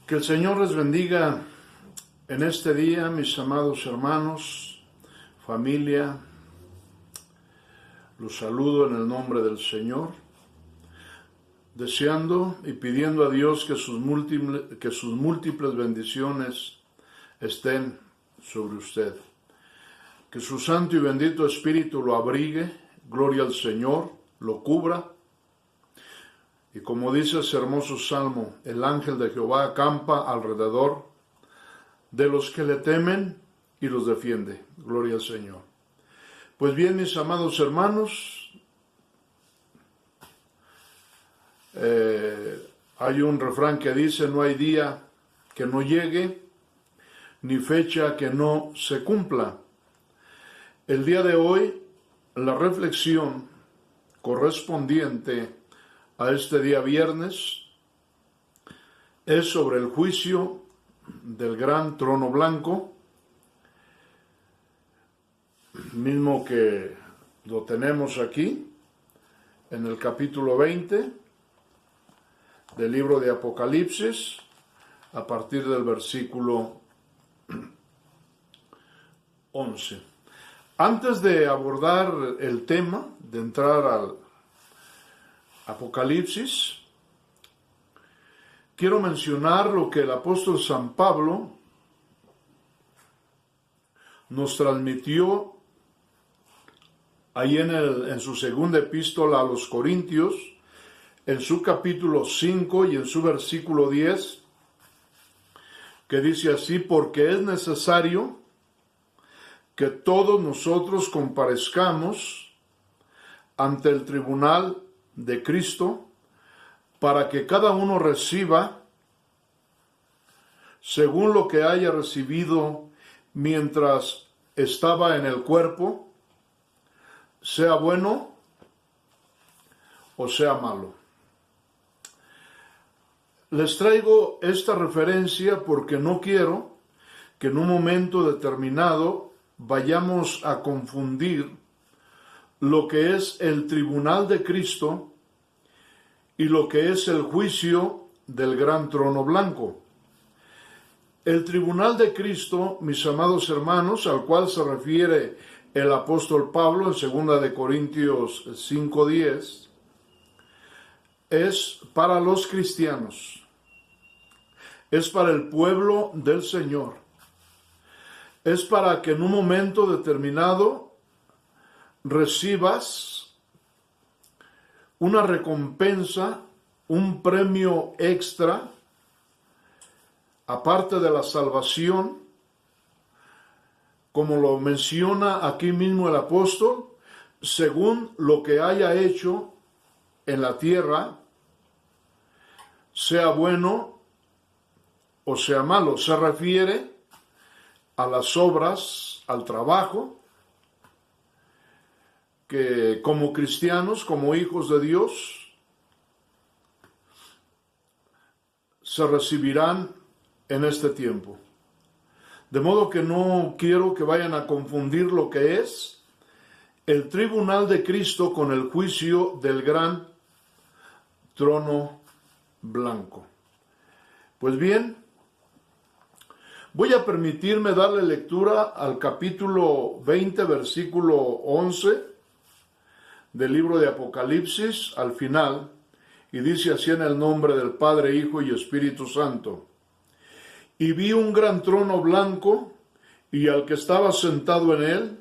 Que el Señor les bendiga en este día, mis amados hermanos, familia. Los saludo en el nombre del Señor, deseando y pidiendo a Dios que sus múltiples bendiciones estén sobre usted. Que su santo y bendito Espíritu lo abrigue, gloria al Señor, lo cubra. Y como dice ese hermoso salmo, el ángel de Jehová acampa alrededor de los que le temen y los defiende. Gloria al Señor. Pues bien, mis amados hermanos, hay un refrán que dice, no hay día que no llegue, ni fecha que no se cumpla. El día de hoy, la reflexión correspondiente a este día viernes es sobre el juicio del gran trono blanco, mismo que lo tenemos aquí en el capítulo 20 del libro de Apocalipsis, a partir del versículo 11. Antes de abordar el tema, de entrar al Apocalipsis, quiero mencionar lo que el apóstol San Pablo nos transmitió ahí en su segunda epístola a los Corintios, en su capítulo 5 y en su versículo 10, que dice así: porque es necesario que todos nosotros comparezcamos ante el tribunal de Cristo, para que cada uno reciba según lo que haya recibido mientras estaba en el cuerpo, sea bueno o sea malo. Les traigo esta referencia porque no quiero que en un momento determinado vayamos a confundir lo que es el tribunal de Cristo y lo que es el juicio del gran trono blanco. El tribunal de Cristo, mis amados hermanos, al cual se refiere el apóstol Pablo en 2 de Corintios 5:10, es para los cristianos, es para el pueblo del Señor, es para que en un momento determinado recibas una recompensa, un premio extra, aparte de la salvación, como lo menciona aquí mismo el apóstol, según lo que haya hecho en la tierra, sea bueno o sea malo. Se refiere a las obras, al trabajo, que como cristianos, como hijos de Dios, se recibirán en este tiempo. De modo que no quiero que vayan a confundir lo que es el tribunal de Cristo con el juicio del gran trono blanco. Pues bien, voy a permitirme darle lectura al capítulo 20, versículo 11, del libro de Apocalipsis al final, y dice así en el nombre del Padre, Hijo y Espíritu Santo. Y vi un gran trono blanco, y al que estaba sentado en él,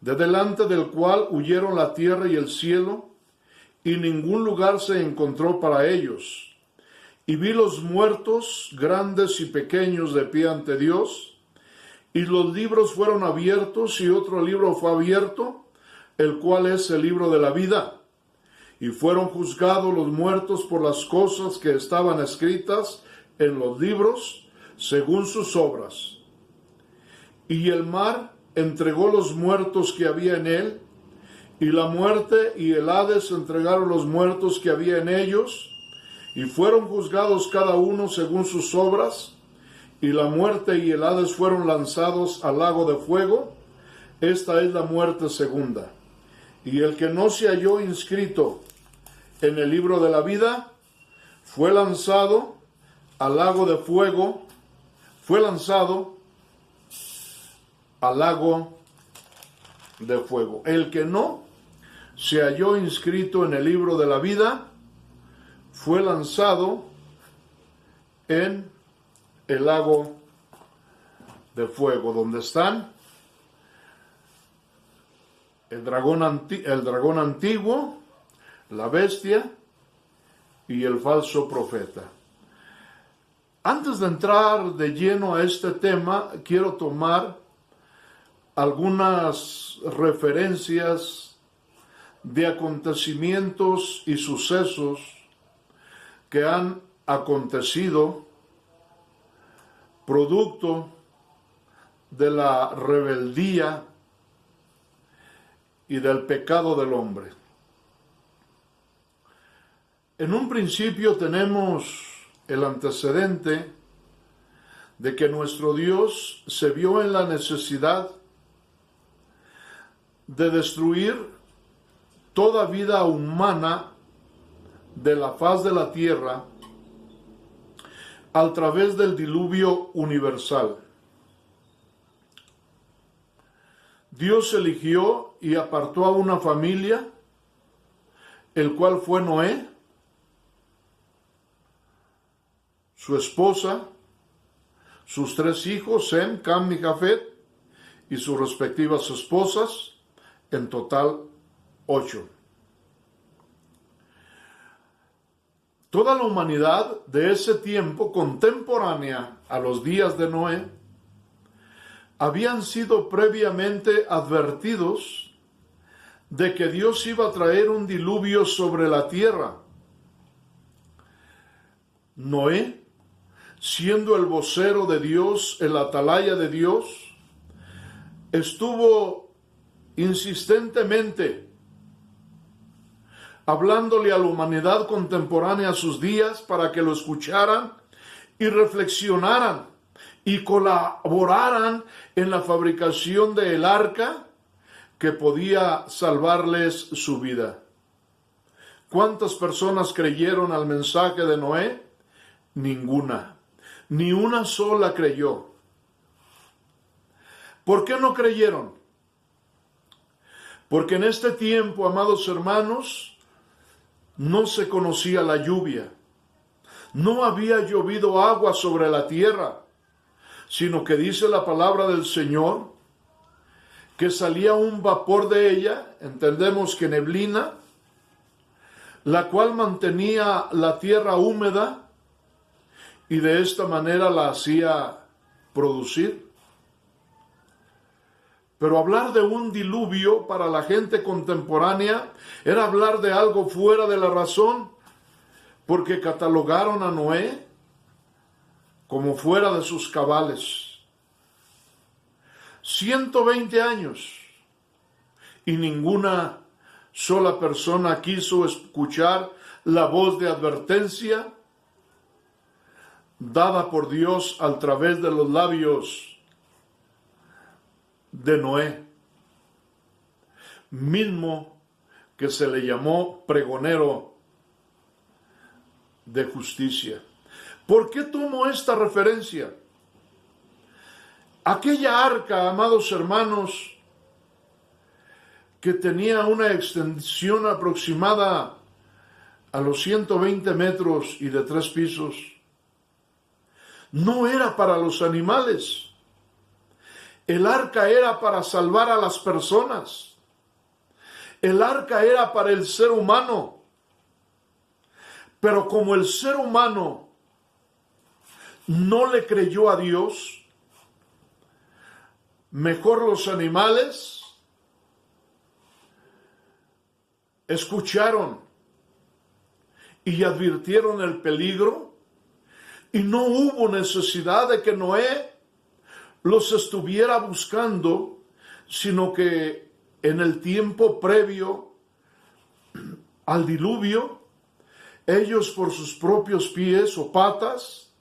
de delante del cual huyeron la tierra y el cielo, y ningún lugar se encontró para ellos. Y vi los muertos, grandes y pequeños, de pie ante Dios, y los libros fueron abiertos, y otro libro fue abierto, el cual es el libro de la vida. Y fueron juzgados los muertos por las cosas que estaban escritas en los libros, según sus obras. Y el mar entregó los muertos que había en él, y la muerte y el Hades entregaron los muertos que había en ellos, y fueron juzgados cada uno según sus obras, y la muerte y el Hades fueron lanzados al lago de fuego. Esta es la muerte segunda. Y el que no se halló inscrito en el libro de la vida fue lanzado al lago de fuego, fue lanzado al lago de fuego. El que no se halló inscrito en el libro de la vida fue lanzado en el lago de fuego, donde están el dragón antiguo, la bestia y el falso profeta. Antes de entrar de lleno a este tema, quiero tomar algunas referencias de acontecimientos y sucesos que han acontecido producto de la rebeldía y del pecado del hombre. En un principio tenemos el antecedente de que nuestro Dios se vio en la necesidad de destruir toda vida humana de la faz de la tierra a través del diluvio universal. Dios eligió y apartó a una familia, el cual fue Noé, su esposa, sus 3 hijos, Sem, Cam y Jafet, y sus respectivas esposas, en total 8. Toda la humanidad de ese tiempo, contemporánea a los días de Noé, habían sido previamente advertidos de que Dios iba a traer un diluvio sobre la tierra. Noé, siendo el vocero de Dios, el atalaya de Dios, estuvo insistentemente hablándole a la humanidad contemporánea a sus días para que lo escucharan y reflexionaran y colaboraran en la fabricación del arca que podía salvarles su vida. ¿Cuántas personas creyeron al mensaje de Noé? Ninguna. Ni una sola creyó. ¿Por qué no creyeron? Porque en este tiempo, amados hermanos, no se conocía la lluvia. No había llovido agua sobre la tierra, sino que dice la palabra del Señor que salía un vapor de ella, entendemos que neblina, la cual mantenía la tierra húmeda y de esta manera la hacía producir. Pero hablar de un diluvio para la gente contemporánea era hablar de algo fuera de la razón, porque catalogaron a Noé como fuera de sus cabales. 120 años y ninguna sola persona quiso escuchar la voz de advertencia dada por Dios a través de los labios de Noé, mismo que se le llamó pregonero de justicia. ¿Por qué tomo esta referencia? Aquella arca, amados hermanos, que tenía una extensión aproximada a los 120 metros y de 3 pisos, no era para los animales. El arca era para salvar a las personas. El arca era para el ser humano. Pero como el ser humano no le creyó a Dios, mejor los animales escucharon y advirtieron el peligro, y no hubo necesidad de que Noé los estuviera buscando, sino que en el tiempo previo al diluvio, ellos por sus propios pies o patas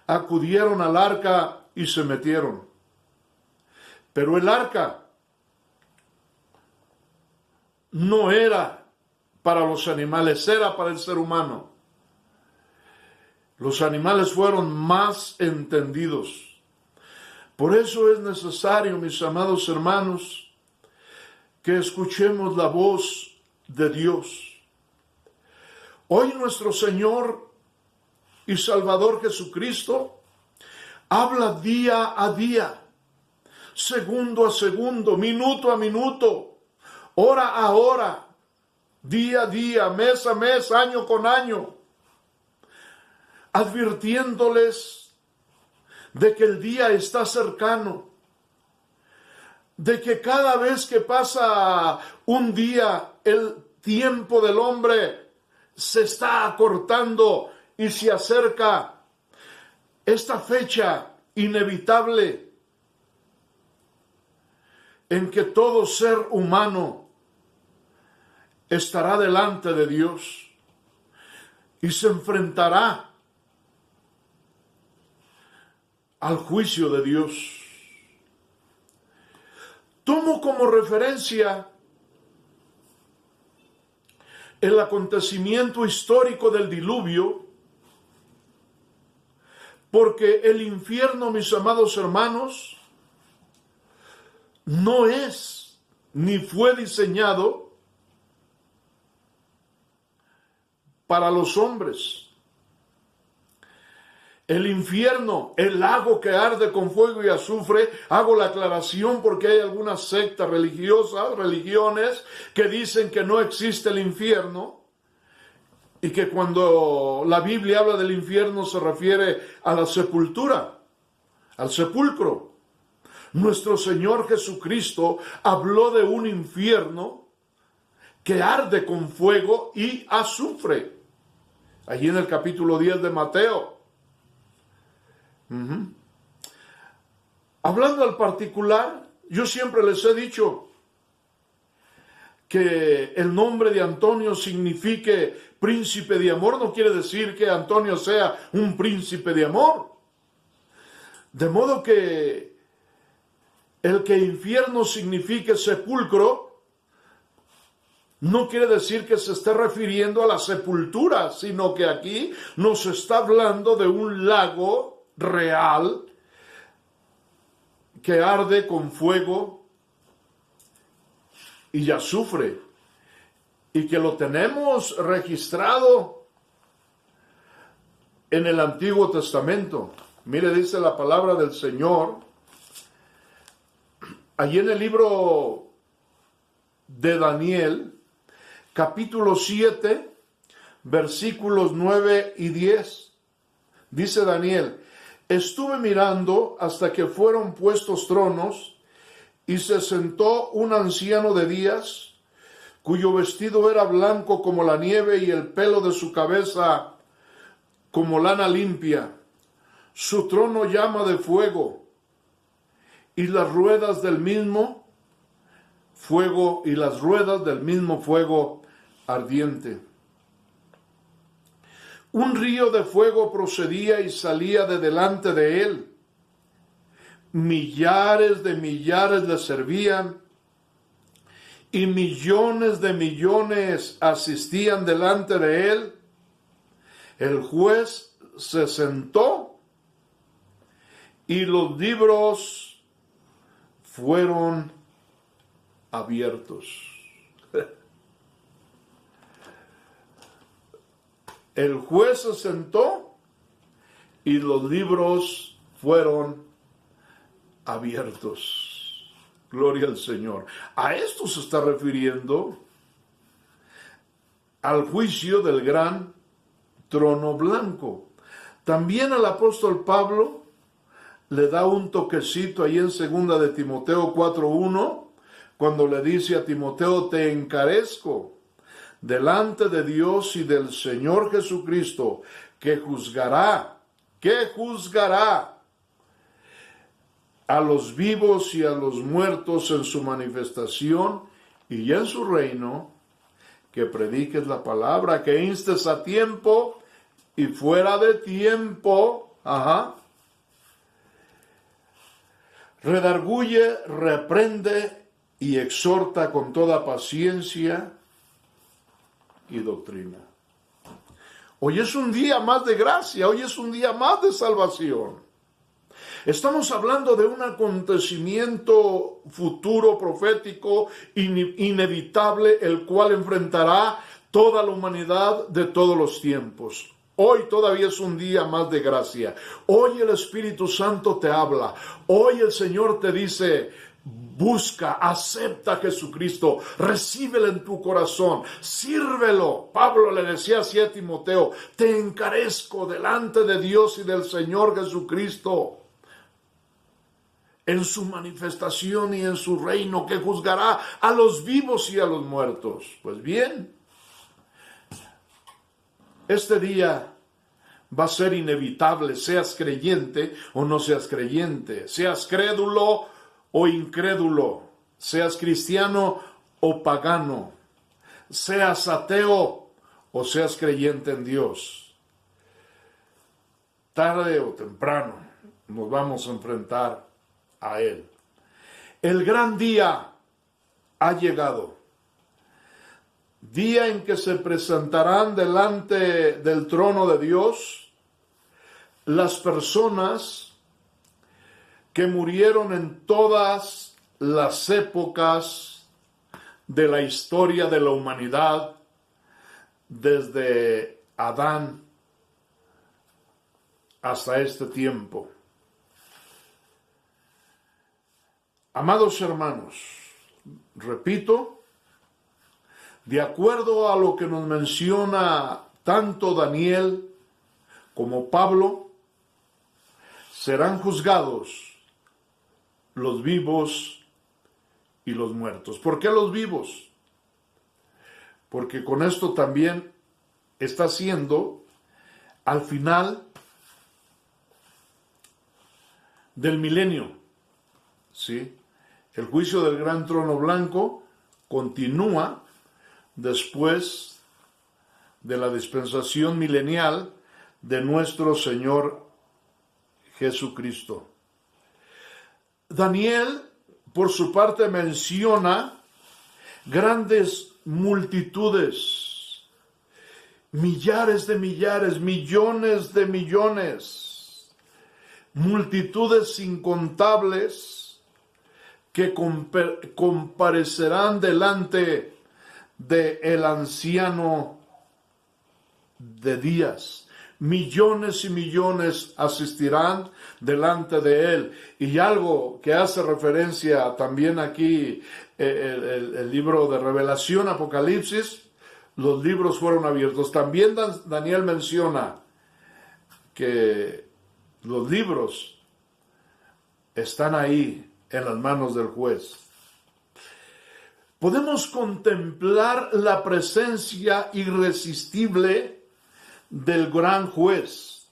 acudieron al arca y se metieron. Pero el arca no era para los animales, era para el ser humano. Los animales fueron más entendidos. Por eso es necesario, mis amados hermanos, que escuchemos la voz de Dios. Hoy nuestro Señor y Salvador Jesucristo habla día a día, segundo a segundo, minuto a minuto, hora a hora, día a día, mes a mes, año con año, advirtiéndoles de que el día está cercano, de que cada vez que pasa un día, el tiempo del hombre se está acortando y se acerca esta fecha inevitable en que todo ser humano estará delante de Dios y se enfrentará al juicio de Dios. Tomo como referencia el acontecimiento histórico del diluvio, porque el infierno, mis amados hermanos, no es ni fue diseñado para los hombres. El infierno, el lago que arde con fuego y azufre, hago la aclaración porque hay algunas sectas religiosas, religiones, que dicen que no existe el infierno y que cuando la Biblia habla del infierno se refiere a la sepultura, al sepulcro. Nuestro Señor Jesucristo habló de un infierno que arde con fuego y azufre. Allí en el capítulo 10 de Mateo. Hablando al particular, yo siempre les he dicho que el nombre de Antonio signifique príncipe de amor. No quiere decir que Antonio sea un príncipe de amor. De modo que el que infierno signifique sepulcro no quiere decir que se esté refiriendo a la sepultura, sino que aquí nos está hablando de un lago real que arde con fuego y azufre, y que lo tenemos registrado en el Antiguo Testamento. Mire, dice la palabra del Señor allí en el libro de Daniel, capítulo 7, versículos 9 y 10. Dice Daniel: estuve mirando hasta que fueron puestos tronos, y se sentó un anciano de días, cuyo vestido era blanco como la nieve y el pelo de su cabeza como lana limpia. Su trono llama de fuego, y las ruedas del mismo fuego, ardiente. Un río de fuego procedía y salía de delante de él. Millares de millares le servían, y millones de millones asistían delante de él. El juez se sentó y los libros fueron abiertos. El juez se sentó y los libros fueron abiertos. Gloria al Señor. A esto se está refiriendo al juicio del gran trono blanco. También el apóstol Pablo le da un toquecito ahí en 2 de Timoteo 4:1, cuando le dice a Timoteo: te encarezco delante de Dios y del Señor Jesucristo, que juzgará a los vivos y a los muertos en su manifestación y en su reino, que prediques la palabra, que instes a tiempo y fuera de tiempo, redarguye, reprende y exhorta con toda paciencia y doctrina. Hoy es un día más de gracia, hoy es un día más de salvación. Estamos hablando de un acontecimiento futuro, profético, inevitable, el cual enfrentará toda la humanidad de todos los tiempos. Hoy todavía es un día más de gracia. Hoy el Espíritu Santo te habla. Hoy el Señor te dice: busca, acepta a Jesucristo, recíbelo en tu corazón, sírvelo. Pablo le decía así a Timoteo: te encarezco delante de Dios y del Señor Jesucristo, en su manifestación y en su reino, que juzgará a los vivos y a los muertos. Pues bien, este día va a ser inevitable, seas creyente o no seas creyente, seas crédulo o incrédulo, seas cristiano o pagano, seas ateo o seas creyente en Dios. Tarde o temprano nos vamos a enfrentar a Él. El gran día ha llegado. Día en que se presentarán delante del trono de Dios las personas que murieron en todas las épocas de la historia de la humanidad, desde Adán hasta este tiempo. Amados hermanos, repito, de acuerdo a lo que nos menciona tanto Daniel como Pablo, serán juzgados los vivos y los muertos. ¿Por qué los vivos? Porque con esto también está siendo al final del milenio, ¿sí? El juicio del gran trono blanco continúa después de la dispensación milenial de nuestro Señor Jesucristo. Daniel, por su parte, menciona grandes multitudes, millares de millares, millones de millones, multitudes incontables que comparecerán delante del anciano de días. Millones y millones asistirán delante de él. Y algo que hace referencia también aquí, el libro de Revelación, Apocalipsis, los libros fueron abiertos. También Daniel menciona que los libros están ahí en las manos del juez. Podemos contemplar la presencia irresistible del gran juez.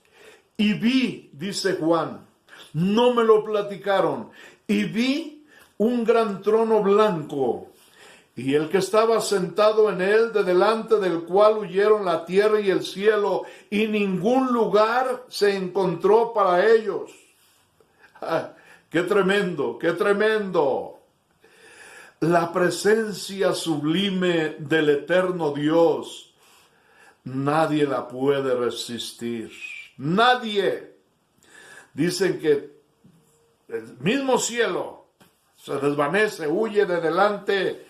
Y vi, dice Juan, no me lo platicaron, y vi un gran trono blanco, y el que estaba sentado en él, de delante del cual huyeron la tierra y el cielo, y ningún lugar se encontró para ellos. ¡Qué tremendo, qué tremendo! La presencia sublime del eterno Dios, nadie la puede resistir. Nadie. Dicen que el mismo cielo se desvanece, huye de delante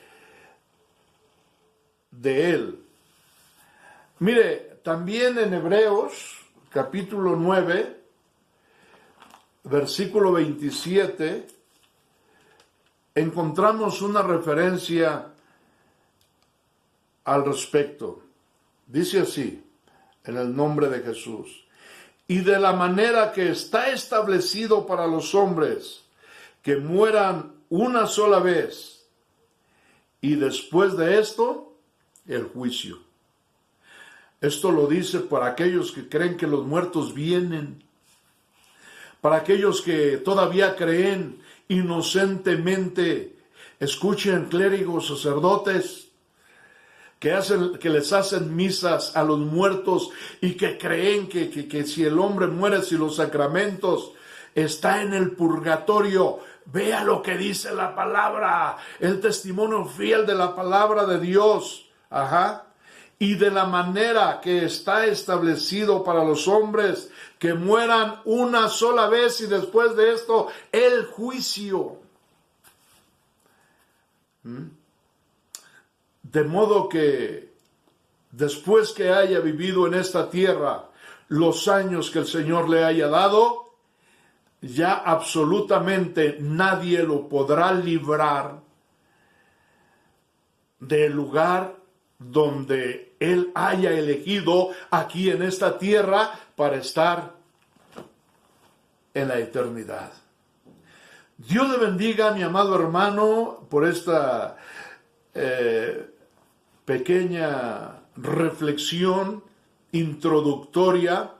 de él. Mire, también en Hebreos, capítulo 9, versículo 27, encontramos una referencia al respecto. Dice así, en el nombre de Jesús: y de la manera que está establecido para los hombres que mueran una sola vez, y después de esto, el juicio. Esto lo dice para aquellos que creen que los muertos vienen, para aquellos que todavía creen inocentemente. Escuchen, clérigos, sacerdotes, que les hacen misas a los muertos y que creen que si el hombre muere, si los sacramentos, está en el purgatorio. Vea lo que dice la palabra, el testimonio fiel de la palabra de Dios. y de la manera que está establecido para los hombres, que mueran una sola vez y después de esto el juicio. De modo que después que haya vivido en esta tierra los años que el Señor le haya dado, ya absolutamente nadie lo podrá librar del lugar donde Él haya elegido aquí en esta tierra para estar en la eternidad. Dios le bendiga, mi amado hermano, por esta pequeña reflexión introductoria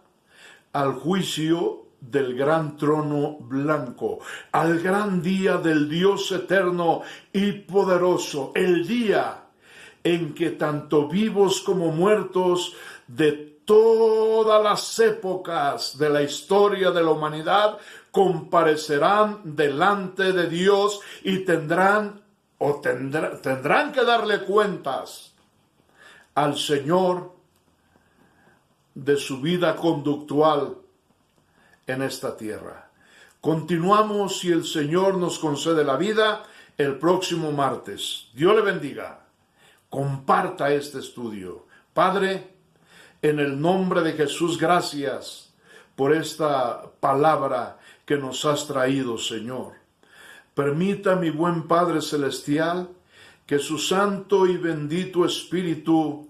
al juicio del gran trono blanco, al gran día del Dios eterno y poderoso, el día en que tanto vivos como muertos de todas las épocas de la historia de la humanidad comparecerán delante de Dios y tendrán que darle cuentas al Señor de su vida conductual en esta tierra. Continuamos, si el Señor nos concede la vida, el próximo martes. Dios le bendiga. Comparta este estudio. Padre, en el nombre de Jesús, gracias por esta palabra que nos has traído, Señor. Permita, mi buen Padre Celestial, que su santo y bendito Espíritu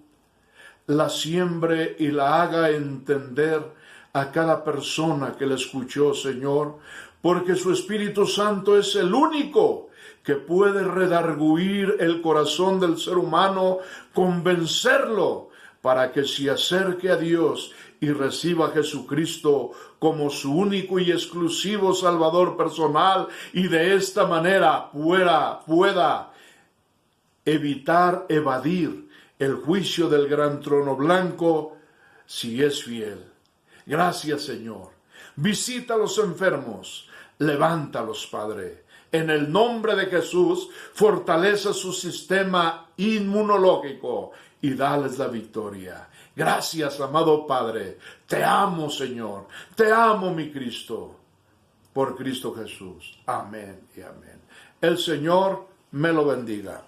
la siembre y la haga entender a cada persona que la escuchó, Señor, porque su Espíritu Santo es el único que puede redarguir el corazón del ser humano, convencerlo para que se acerque a Dios y reciba a Jesucristo como su único y exclusivo Salvador personal, y de esta manera pueda evadir el juicio del gran trono blanco si es fiel. Gracias, Señor. Visita a los enfermos, levántalos, Padre. En el nombre de Jesús, fortalece su sistema inmunológico y dales la victoria. Gracias, amado Padre. Te amo, Señor. Te amo, mi Cristo. Por Cristo Jesús. Amén y amén. El Señor me lo bendiga.